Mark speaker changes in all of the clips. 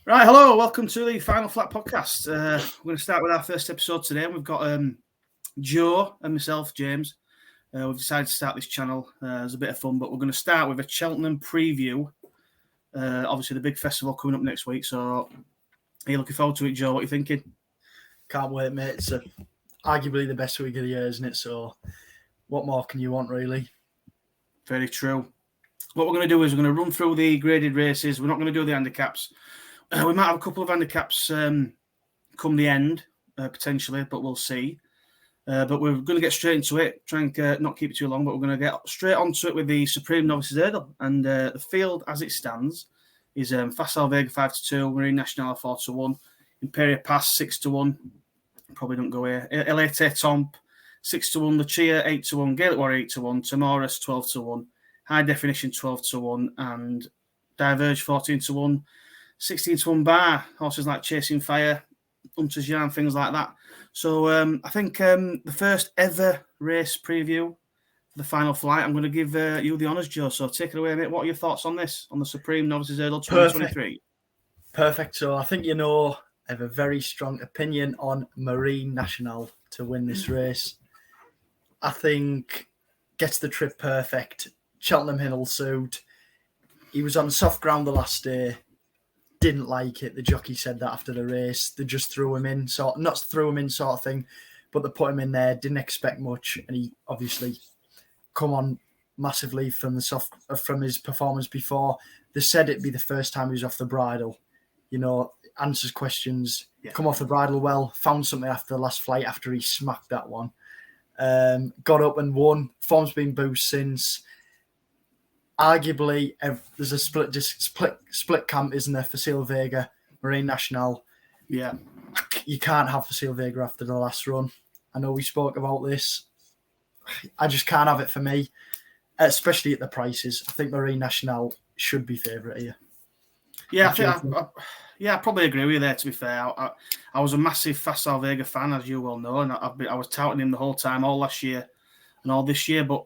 Speaker 1: Right, hello, welcome to the Final Flat podcast. We're going to start with our first episode today. We've got Joe and myself, James. We've decided to start this channel as a bit of fun, but we're going to start with a Cheltenham preview. Obviously, the big festival coming up next week. So, are you looking forward to it, Joe? What are you thinking?
Speaker 2: Can't wait, mate. It's arguably the best week of the year, isn't it? So, what more can you want, really?
Speaker 1: Very true. What we're going to do is we're going to run through the graded races. We're not going to do the handicaps. We might have a couple of handicaps come the end, potentially, but we'll see. But we're going to get straight into it, try and not keep it too long, but we're going to get straight onto it with the Supreme Novices Hurdle. And the field, as it stands, is Facile Vega 5-2, Marine Nationale 4-1, Imperia Pass 6-1, probably don't go here, Elite Tomp 6-1, Lucia 8-1, Gaelic Warrior 8-1, Timoris 12-1, High Definition 12-1, and Diverge 14-1, 16-1 Bar, horses like Chasing Fire, Hunter's Yarn, things like that. So I think the first ever race preview for the Final Flight, I'm going to give you the honours, Joe. So take it away, mate. What are your thoughts on this, on the Supreme Novices Hurdle 2023?
Speaker 2: Perfect. So I think I have a very strong opinion on Marine Nationale to win this race. I think gets the trip perfect. Cheltenham Hill suit. He was on soft ground the last day. Didn't like it. The jockey said that after the race. They just threw him in, not threw him in sort of thing, but they put him in there. Didn't expect much, and he obviously come on massively from his performance before. They said it'd be the first time he was off the bridle. Answers questions, come off the bridle well. Found something after the last flight after he smacked that one. Got up and won. Form's been boosted since. Arguably, there's a split camp, isn't there, Facile Vega, Marine Nationale?
Speaker 1: Yeah.
Speaker 2: You can't have Facile Vega after the last run. I know we spoke about this. I just can't have it for me, especially at the prices. I think Marine Nationale should be favourite here.
Speaker 1: Yeah, I probably agree with you there, to be fair. I was a massive Facile Vega fan, as you well know, and I was touting him the whole time, all last year and all this year, but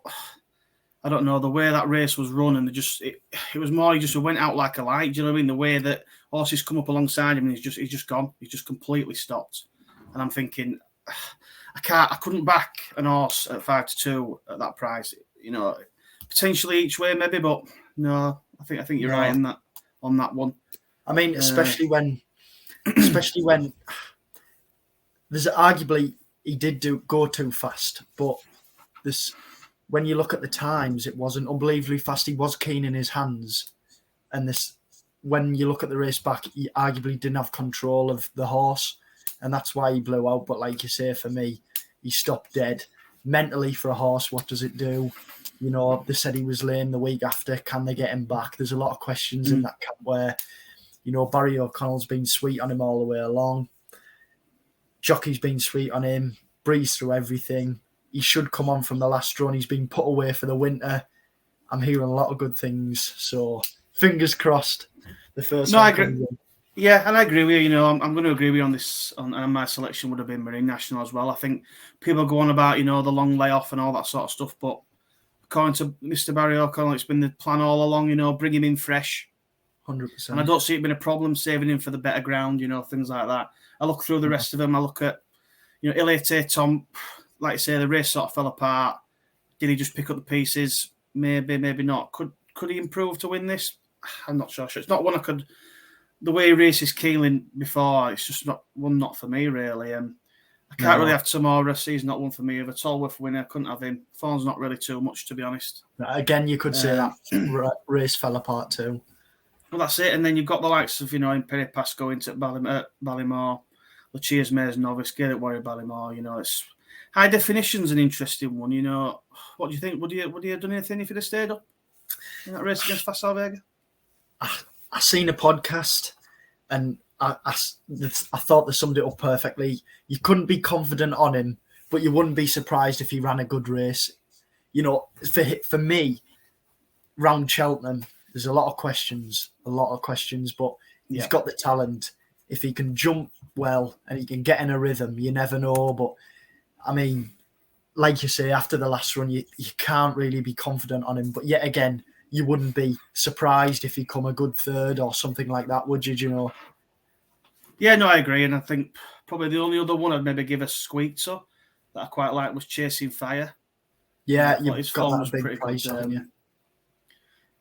Speaker 1: I don't know, the way that race was run, and it was more, he just went out like a light. Do you know what I mean? The way that horses come up alongside him, and he's just gone. He's just completely stopped. And I'm thinking, I couldn't back an horse at 5-2 at that price. Potentially each way maybe, but no, I think you're right on that one.
Speaker 2: I mean, especially when there's arguably he did go too fast, but this. When you look at the times, it wasn't unbelievably fast. He was keen in his hands. And when you look at the race back, he arguably didn't have control of the horse. And that's why he blew out. But like you say, for me, he stopped dead. Mentally, for a horse, what does it do? They said he was lame the week after. Can they get him back? There's a lot of questions in that camp where, Barry O'Connell's been sweet on him all the way along. Jockey's been sweet on him. Breezed through everything. He should come on from the last run. He's been put away for the winter. I'm hearing a lot of good things. So, fingers crossed. The first one.
Speaker 1: I agree. Yeah, and I agree with you. I'm going to agree with you on this. And my selection would have been Marine Nationale as well. I think people go on about, the long layoff and all that sort of stuff. But according to Mr. Barry O'Connell, it's been the plan all along, bring him in fresh.
Speaker 2: 100%.
Speaker 1: And I don't see it being a problem saving him for the better ground, things like that. I look through the rest of them. I look at, Elite Tom. Like I say, the race sort of fell apart. Did he just pick up the pieces? Maybe, maybe not. Could he improve to win this? I'm not sure. It's not one I could. The way he races Keeling before, it's just not for me really. I can't really have Timoris. He's not one for me. If a Tolworth winner, I couldn't have him. Form's not really too much, to be honest.
Speaker 2: Again, you could say that race fell apart too.
Speaker 1: Well, that's it. And then you've got the likes of Imperia Pass going to Ballymore, Lucia's Mares Novice, Gaelic Warrior Ballymore. It's. High Definition's an interesting one. What do you think? Would you have done anything if you'd have stayed up in that race against Facile Vega?
Speaker 2: I seen a podcast and I thought they summed it up perfectly. You couldn't be confident on him, but you wouldn't be surprised if he ran a good race. For me, round Cheltenham, there's a lot of questions, but he's got the talent. If he can jump well and he can get in a rhythm, you never know. But I mean, like you say, after the last run, you can't really be confident on him. But yet again, you wouldn't be surprised if he come a good third or something like that, would you?
Speaker 1: Yeah, no, I agree. And I think probably the only other one I'd maybe give a squeak to that I quite like was Chasing Fire.
Speaker 2: Yeah,
Speaker 1: I thought his
Speaker 2: you've got
Speaker 1: form
Speaker 2: that
Speaker 1: was
Speaker 2: big
Speaker 1: pretty
Speaker 2: price,
Speaker 1: good.
Speaker 2: haven't you?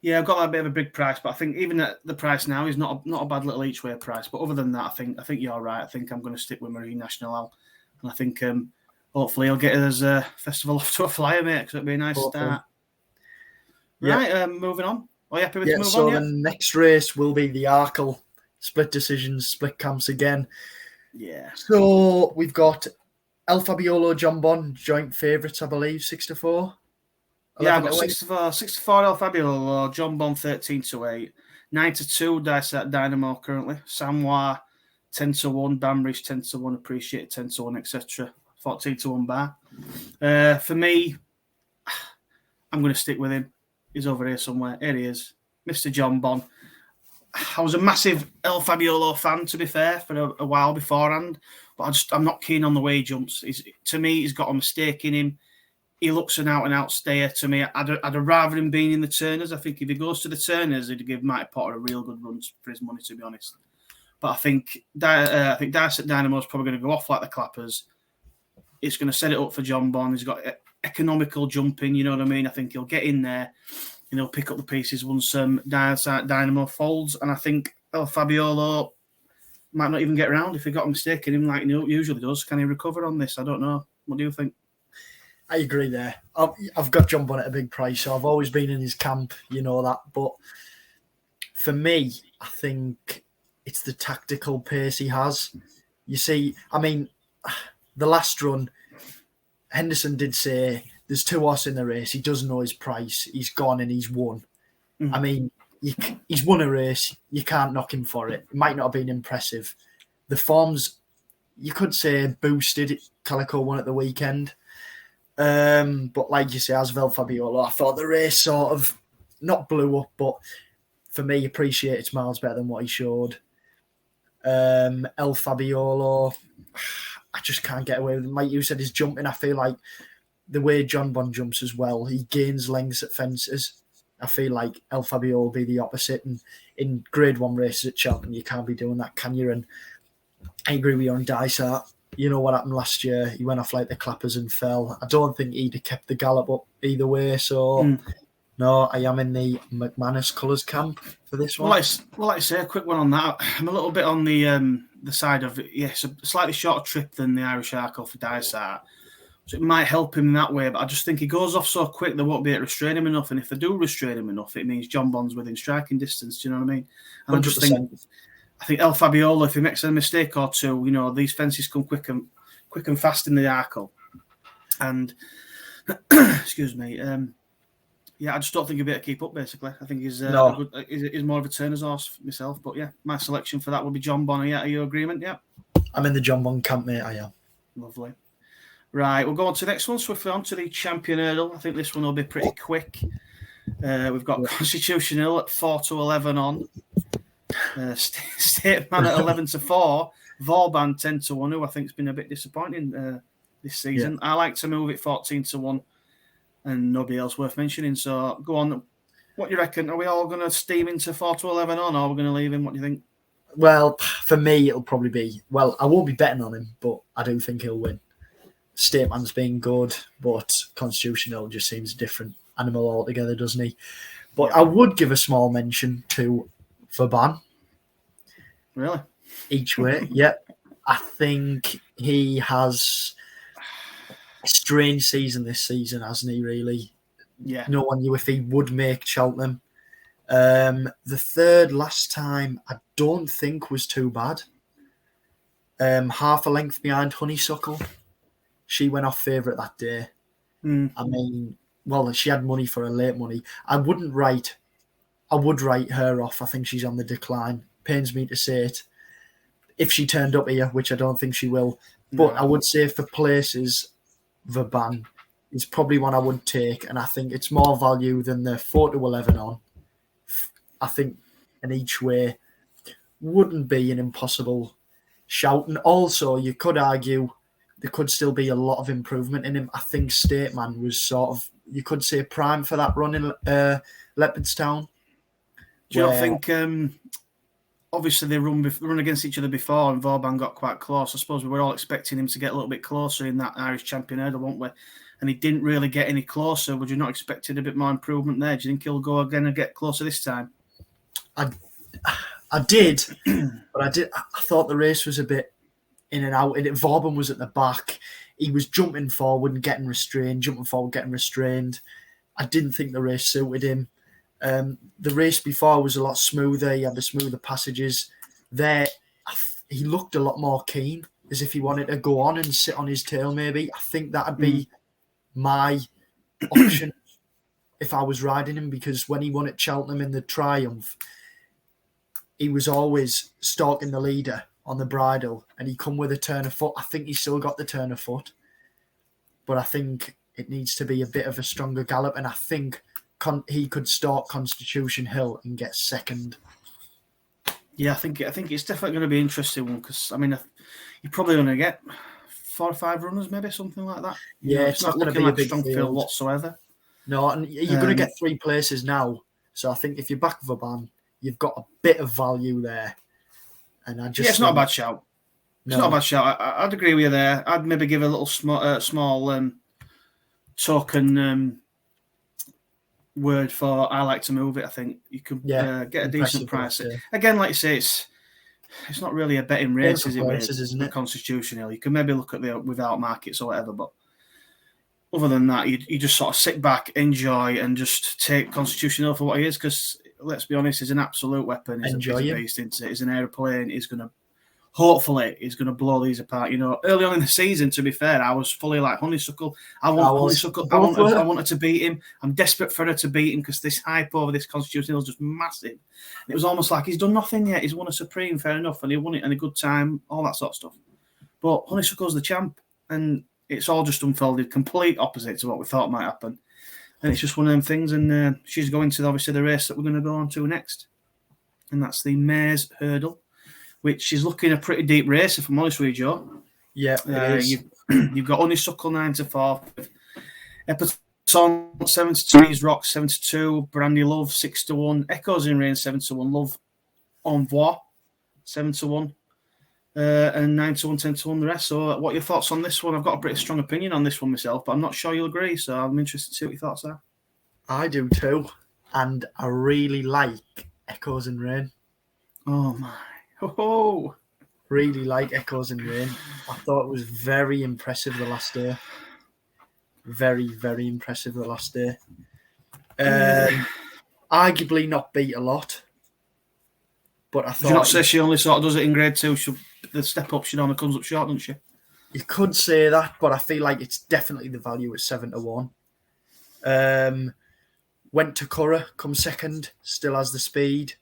Speaker 1: Yeah, I've got that bit of a big price, but I think even at the price now is not a bad little each way price. But other than that, I think you're right. I think I'm going to stick with Marine National, and I think hopefully he'll get us a festival off to a flyer, mate, because it'll be a nice start.
Speaker 2: Yeah.
Speaker 1: Right, moving on. Are you happy with
Speaker 2: Yeah,
Speaker 1: to move
Speaker 2: so
Speaker 1: on?
Speaker 2: the next race will be the Arkle. Split decisions, split camps again.
Speaker 1: Yeah.
Speaker 2: So we've got El Fabiolo, John Bon, joint favourites, I believe, 6-4.
Speaker 1: Yeah, I've got 64 El Fabio, John Bond 13-8, 9-2 Dice at Dynamo currently, Samoa 10-1, Banbridge 10-1, Appreciate 10-1, etc. 14-1 bar. For me, I'm going to stick with him. He's over here somewhere. Here he is, Mr. John Bond. I was a massive El Fabiolo fan, to be fair, for a while beforehand, but I'm not keen on the way he jumps. To me, he's got a mistake in him. He looks an out-and-out stayer to me. I'd have rather him being in the Turners. I think if he goes to the Turners, he'd give Matty Potter a real good run for his money, to be honest. But I think Dice at Dynamo is probably going to go off like the Clappers. It's going to set it up for John Bond. He's got economical jumping, you know what I mean? I think he'll get in there and he'll pick up the pieces once Dice at Dynamo folds. And I think El Fabiolo might not even get around if he got a mistake in him like he usually does. Can he recover on this? I don't know. What do you think?
Speaker 2: I agree there. I've got John Bon at a big price, so I've always been in his camp, you know that. But for me, I think it's the tactical pace he has. You see, I mean, the last run, Henderson did say there's 2 horses in the race. He doesn't know his price. He's gone and he's won. Mm. I mean, he's won a race. You can't knock him for it. It might not have been impressive. The form's, you could say, boosted. Calico won at the weekend. But like you say, as Vel Fabiolo, I thought the race sort of not blew up, but for me, Appreciate it's miles better than what he showed. El Fabiolo, I just can't get away with him. Like you said, his jumping, I feel like the way John Bon jumps as well, he gains lengths at fences. I feel like El Fabiolo will be the opposite. And in Grade 1 races at Cheltenham, you can't be doing that, can you? And I agree with you on Dysart. You know what happened last year? He went off like the Clappers and fell. I don't think he'd have kept the gallop up either way. So, no, I am in the McManus colours camp for this one.
Speaker 1: Well, like I say, a quick one on that. I'm a little bit on the side of, yes, a slightly shorter trip than the Irish Arkle for Dysart. So it might help him in that way. But I just think he goes off so quick, they won't be able to restrain him enough. And if they do restrain him enough, it means John Bond's within striking distance. Do you know what I mean? And
Speaker 2: 100%.
Speaker 1: I think El Fabiolo, if he makes a mistake or two, you know, these fences come quick and fast in the Arkle. And, excuse me, yeah, I just don't think he'll be able to keep up, basically. I think he's more of a Turner's horse myself. But, yeah, my selection for that would be John Bonner. Yeah, are you in agreement? Yeah.
Speaker 2: I'm in the John Bon camp, mate, I am.
Speaker 1: Lovely. Right, we'll go on to the next one, swiftly on to the Champion Hurdle. I think this one will be pretty quick. We've got Constitution Hill at 4-11 on. State Man at 11-4, Vauban 10-1, who I think has been a bit disappointing this season. I like to move it 14-1, and nobody else worth mentioning. So go on. What do you reckon? Are we all going to steam into 4-11 on, or are we going to leave him? What do you think?
Speaker 2: Well, for me, it'll probably be. Well, I won't be betting on him, but I do think he'll win. State Man's been good, but Constitution Hill just seems a different animal altogether, doesn't he? But I would give a small mention to Vauban.
Speaker 1: Really?
Speaker 2: Each way, yeah. I think he has a strange season this season, hasn't he, really?
Speaker 1: Yeah.
Speaker 2: No one knew if he would make Cheltenham. The third last time, I don't think was too bad. Half a length behind Honeysuckle. She went off favourite that day. I mean, well, she had money for her late money. I would write her off. I think she's on the decline. Pains me to say it. If she turned up here, which I don't think she will, but I would say for places, Vauban is probably one I would take, and I think it's more value than the 4-11 on. I think in each way wouldn't be an impossible shout. And also, you could argue there could still be a lot of improvement in him. I think Stateman was sort of, you could say, prime for that run in Leopardstown.
Speaker 1: Do you not think obviously they run against each other before, and Vauban got quite close. I suppose we were all expecting him to get a little bit closer in that Irish champion hurdle, weren't we? And he didn't really get any closer. Would you not expected a bit more improvement there? Do you think he'll go again and get closer this time?
Speaker 2: I did, but I thought the race was a bit in and out. Vauban was at the back. He was jumping forward and getting restrained, I didn't think the race suited him. The race before was a lot smoother. He had the smoother passages. There, he looked a lot more keen, as if he wanted to go on and sit on his tail, maybe. I think that'd be my option if I was riding him, because when he won at Cheltenham in the Triumph, he was always stalking the leader on the bridle, and he come with a turn of foot. I think he still got the turn of foot, but I think it needs to be a bit of a stronger gallop, and I think he could start Constitution Hill and get second.
Speaker 1: Yeah, I think it's definitely going to be an interesting one, because I mean, you're probably going to get 4 or 5 runners, maybe something like that.
Speaker 2: It's not
Speaker 1: looking like a strong field whatsoever.
Speaker 2: No, and you're going to get 3 places now, so I think if you back Vauban, you've got a bit of value there. And
Speaker 1: it's not a bad shout. It's not a bad shout. I'd agree with you there. I'd maybe give a little small token word for I like to move it. I think you could get a decent price. Again, like you say, it's not really a betting race, is it? Isn't it? Constitution Hill. You can maybe look at the without markets or whatever, but other than that, you just sort of sit back, enjoy, and just take Constitution Hill for what he is. Because let's be honest, he's an absolute weapon. He's a beast, isn't it? He's an aeroplane. Hopefully, he's going to blow these apart. Early on in the season, to be fair, I was fully like Honeysuckle. I wanted to beat him. I'm desperate for her to beat him, because this hype over this Constitution Hill is just massive. And it was almost like he's done nothing yet. He's won a Supreme, fair enough, and he won it in a good time, all that sort of stuff. But Honeysuckle's the champ, and it's all just unfolded complete opposite to what we thought might happen. And it's just one of them things, and she's going to, obviously, the race that we're going to go on to next. And that's the Mares Hurdle, which is looking a pretty deep race, if I'm honest with you, Joe.
Speaker 2: Yeah, it is.
Speaker 1: You've got Honeysuckle 9-4, Epperson 7-2, Rock 7-2, Brandy Love 6-1, Echoes in Rain 7-1, Love Envoi 7-1, and 9-1, 10-1 the rest. So what are your thoughts on this one? I've got a pretty strong opinion on this one myself, but I'm not sure you'll agree, so I'm interested to see what your thoughts are.
Speaker 2: I do too, and I really like Echoes in Rain.
Speaker 1: Oh my. Oh,
Speaker 2: really like Echoes in Rain. I thought it was very impressive the last day. Very, very impressive the last day. Arguably not beat a lot, but I thought...
Speaker 1: Did you not say she only sort of does it in grade 2? The step up, she normally comes up short, doesn't she?
Speaker 2: You could say that, but I feel like it's definitely the value at 7-1. Went to Curragh, come second, still has the speed.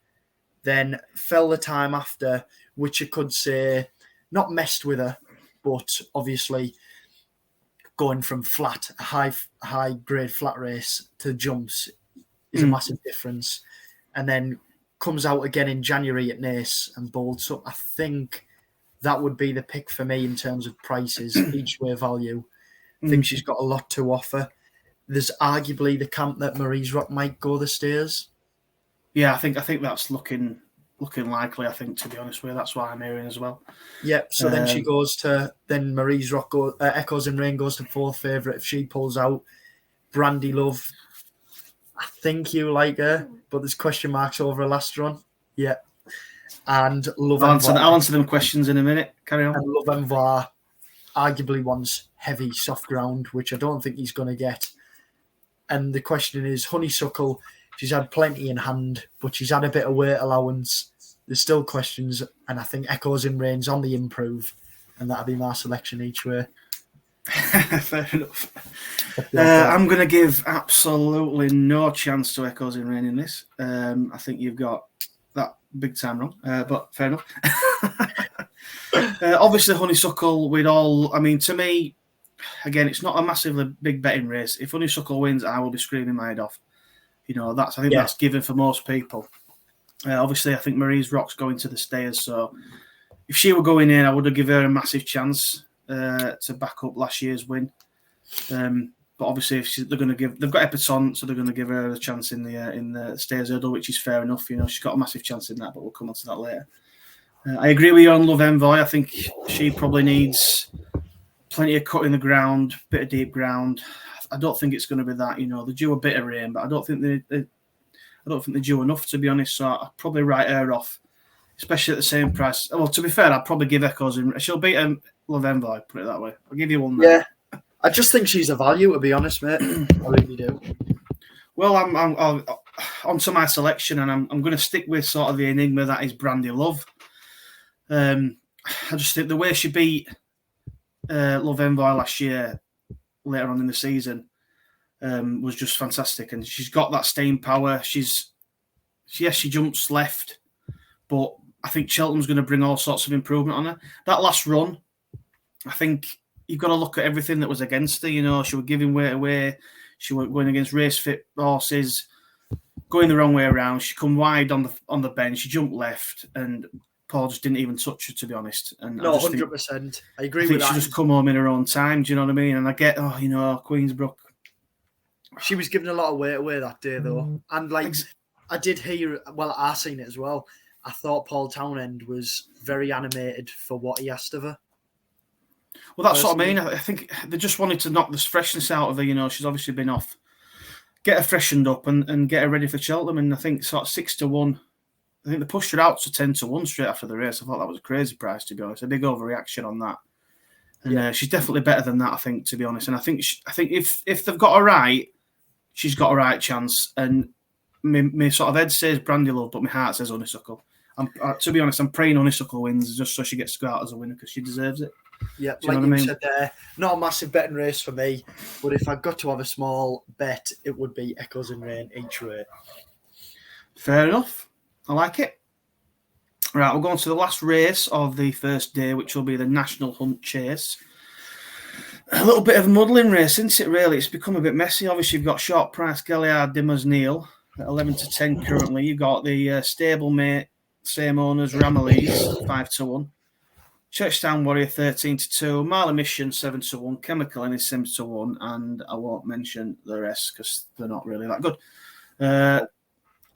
Speaker 2: Then fell the time after, which you could say not messed with her, but obviously going from flat, a high grade flat race to jumps is a massive difference. And then comes out again in January at Naas and bolts up. I think that would be the pick for me in terms of prices, each way value. I think she's got a lot to offer. There's arguably the camp that Marie's Rock might go the stairs.
Speaker 1: Yeah, I think that's looking likely. I think, to be honest with you, that's why I'm hearing as well.
Speaker 2: Yep. So then she goes to Marie's Rock. Echoes in Rain goes to 4th favourite if she pulls out. Brandy Love. I think you like her, but there's question marks over her last run. Yeah. And Love.
Speaker 1: I'll answer them questions in a minute. Carry on.
Speaker 2: And Love Envoi arguably wants heavy soft ground, which I don't think he's going to get. And the question is, Honeysuckle. She's had plenty in hand, but she's had a bit of weight allowance. There's still questions, and I think Echoes in Rain's on the improve, and that'll be my selection each way.
Speaker 1: Fair enough. I'm going to give absolutely no chance to Echoes in Rain in this. I think you've got that big time wrong, but fair enough. Obviously, Honeysuckle, to me, again, it's not a massively big betting race. If Honeysuckle wins, I will be screaming my head off. That's given for most people. Obviously, I think Marie's Rock's going to the stayers, so if she were going in, I would have given her a massive chance to back up last year's win. But obviously, they've got Epperton, so they're going to give her a chance in the stairs hurdle, which is fair enough. She's got a massive chance in that, but we'll come on to that later. I agree with you on Love Envoy. I think she probably needs plenty of cut in the ground, bit of deep ground. I don't think it's going to be that. They're due a bit of rain, but I don't think they're due enough, to be honest. So I'd probably write her off, especially at the same price. Well, to be fair, I'd probably give Echoes in. She'll beat Love Envoy, put it that way. I'll give you one there.
Speaker 2: Yeah. I just think she's a value, to be honest, mate. I really do.
Speaker 1: Well, I'm on to my selection, and I'm going to stick with sort of the enigma that is Brandy Love. I just think the way she beat Love Envoy last year, later on in the season, was just fantastic, and she's got that staying power. She jumps left, but I think Cheltenham's going to bring all sorts of improvement on her. That last run, I think you've got to look at everything that was against her. She was giving weight away. She was going against race fit horses, going the wrong way around. She come wide on the bench. She jumped left, and Paul just didn't even touch her, to be honest. And
Speaker 2: no, 100%. I agree with that.
Speaker 1: She just come home in her own time. Do you know what I mean? And I get, Queensbrook.
Speaker 2: She was giving a lot of weight away that day, though. And I did hear, I seen it as well. I thought Paul Townend was very animated for what he asked of her.
Speaker 1: Well, that's what I mean. I think they just wanted to knock the freshness out of her. She's obviously been off. Get her freshened up and get her ready for Cheltenham. And I think sort of 6-1. I think they pushed her out to 10-1 straight after the race. I thought that was a crazy price, to be honest. A big overreaction on that. And she's definitely better than that, I think, to be honest. And I think if they've got her right, she's got a right chance. And my sort of head says Brandy Love, but my heart says Honeysuckle. To be honest, I'm praying Honeysuckle wins just so she gets to go out as a winner because she deserves it.
Speaker 2: Yeah, like you said there, not a massive betting race for me, but if I got to have a small bet, it would be Echoes in Rain each way.
Speaker 1: Fair enough. I like it. Right, we'll go on to the last race of the first day, which will be the National Hunt Chase. A little bit of a muddling race, isn't it, really? It's become a bit messy. Obviously, you've got Short Price Galliard Dimmers Neil at 11-10 currently. You've got the stablemate, same owners, Ramillies, 5-1. Churchtown Warrior 13-2, Marley Mission 7-1, Chemical Ennis 7-1, and I won't mention the rest because they're not really that good.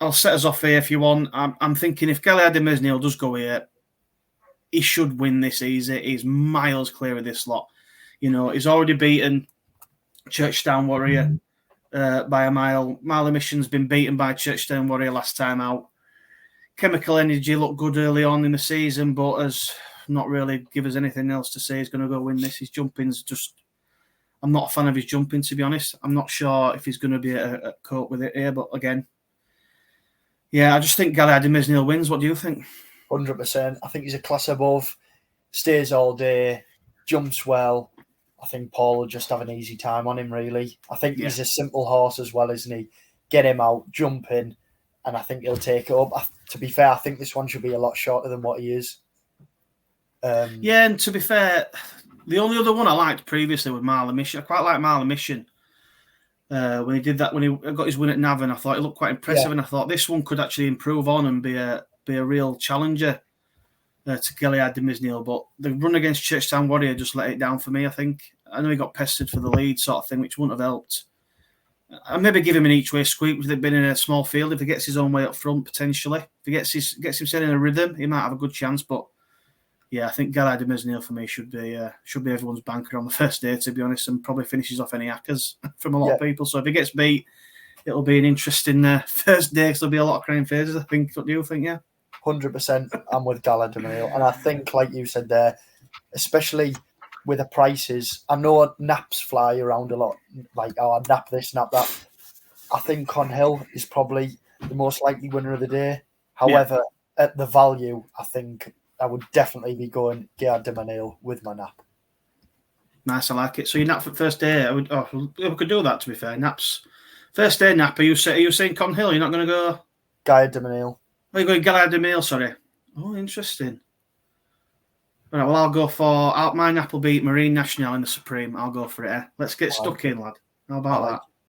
Speaker 1: I'll set us off here if you want. I'm thinking if Galliard de Mesnil does go here, he should win this easy. He's miles clear of this lot. He's already beaten Churchtown Warrior by a mile. Marley Mission's been beaten by Churchtown Warrior last time out. Chemical Energy looked good early on in the season, but has not really give us anything else to say he's going to go win this. His jumping's just... I'm not a fan of his jumping, to be honest. I'm not sure if he's going to be a cope with it here, but again... Yeah, I just think Galliard de Mesnil wins. What do you think?
Speaker 2: 100%. I think he's a class above. Stays all day. Jumps well. I think Paul will just have an easy time on him, really. I think he's a simple horse as well, isn't he? Get him out, jump in, and I think he'll take it up. To be fair, I think this one should be a lot shorter than what he is.
Speaker 1: Yeah, and to be fair, the only other one I liked previously was Marley Mission. I quite like Marley Mission. When he did that, when he got his win at Navan, I thought it looked quite impressive, and I thought this one could actually improve on and be a real challenger to Galliard de Mesnil. But the run against Churchtown Warrior just let it down for me, I think. I know he got pestered for the lead sort of thing, which wouldn't have helped. I'd maybe give him an each way squeak with it being in a small field. If he gets his own way up front, potentially. If he gets himself in a rhythm, he might have a good chance. But yeah, I think Galliard de Mesnil for me should be everyone's banker on the first day, to be honest, and probably finishes off any hackers from a lot of people. So if he gets beat, it'll be an interesting first day because there'll be a lot of crying faces, I think. What do you think? Yeah,
Speaker 2: 100%. I'm with Galliard de Mesnil, and I think, like you said there, especially with the prices, I know naps fly around a lot, like nap this, nap that. I think Conhill is probably the most likely winner of the day. However, at the value, I think I would definitely be going Galliard de Mesnil with my nap.
Speaker 1: Nice, I like it. So you nap for first day. We could do that, to be fair. Naps. First day nap. Are you saying Conhill? You're not going to go...
Speaker 2: Galliard de Mesnil.
Speaker 1: Oh, you're going Galliard de Mesnil, sorry. Oh, interesting. All right, well, I'll go for... my nap will be Marine National in the Supreme. I'll go for it. Let's get stuck in, lad. How about that?